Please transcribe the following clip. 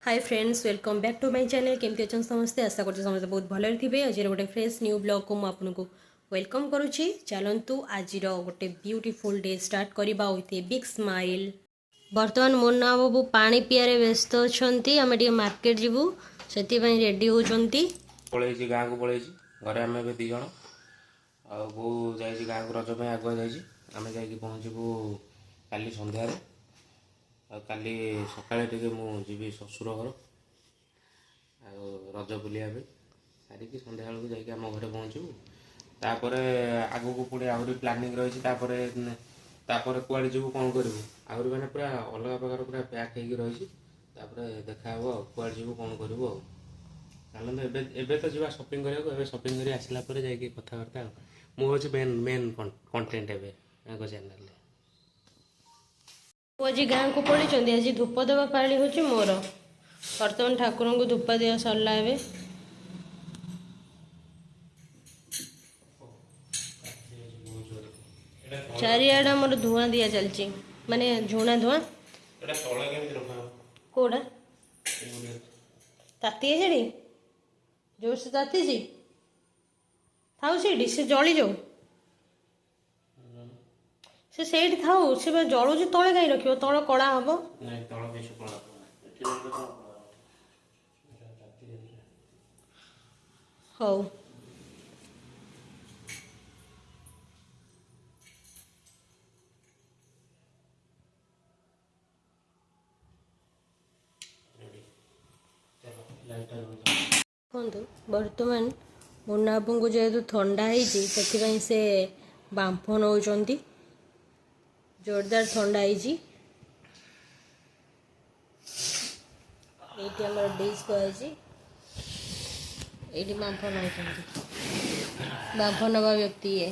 Hi friends welcome back to my channel केमती अच्छा समस्ते आशा करते समस्ते बहुत भले थे आज गोटे फ्रेश न्यू ब्लॉग को मुझे वेलकम करुच्ची चलतु आज गोटे ब्यूटीफुल डे स्टार्ट करवा विथ ए बिग स्माइल। बर्तमान मुन्ना बाबू पानी पियारे व्यस्त अच्छा आम मार्केट जीवु से रेडी होती पलैसी गाँव को पलैसी घरे आम ए दी जन आ बो जा गाँव को रज आगुआ जामें जा पहुँचबू काली सन्धार काली सकाଳେ ଟିକେ ମୁଁ ଯିବି ଶ୍ୱଶୁର ଘର ଆଉ ରଜ ବୁଲିବା ପାଇଁ ସାରିକି ସନ୍ଧ୍ୟା ବେଳକୁ ଯାଇକି ଆମ ଘରେ ପହଞ୍ଚିବୁ। ତାପରେ ଆଗକୁ ପୁଣି ଆହୁରି ପ୍ଲାନିଂ ରହିଛି। ତାପରେ କୁଆଡ଼େ ଯିବୁ କ'ଣ କରିବୁ ଆହୁରି ମାନେ ପୁରା ଅଲଗା ପ୍ରକାର ପୁରା ପ୍ୟାକ୍ ହେଇକି ରହିଛି। ତାପରେ ଦେଖା ହେବ ଆଉ କୁଆଡ଼େ ଯିବୁ କ'ଣ କରିବୁ ଆଉ। ଚାଲନ୍ତୁ ଏବେ ତ ଯିବା ସପିଂ କରିବାକୁ। ଏବେ ସପିଂ କରି ଆସିଲା ପରେ ଯାଇକି କଥାବାର୍ତ୍ତା ଆଉ। ମୁଁ ହେଉଛି ମେନ୍ କଣ୍ଟେଣ୍ଟ ଏବେ ତାଙ୍କ ଚ୍ୟାନେଲରେ। आज गाँव को पड़े आज धूप देवा पाली हूँ मोर बर्तमान ठाकुर को धूप दिया सरला ए चारिआडा मोर धुआं दिया चलची माने झुणा धुआं कोड़ा ताती है जड़ी जोर से ताती जी था से जली जाऊ से थाऊ से जलू तले कहीं रख तल कड़ा हम हौ देखु बर्तमान मुन्ना बाबू को जेहेतु ठंडा है से बांफ नौ जोरदार ठंडा है डिश को बांफ नौ बांफ नवा व्यक्ति है।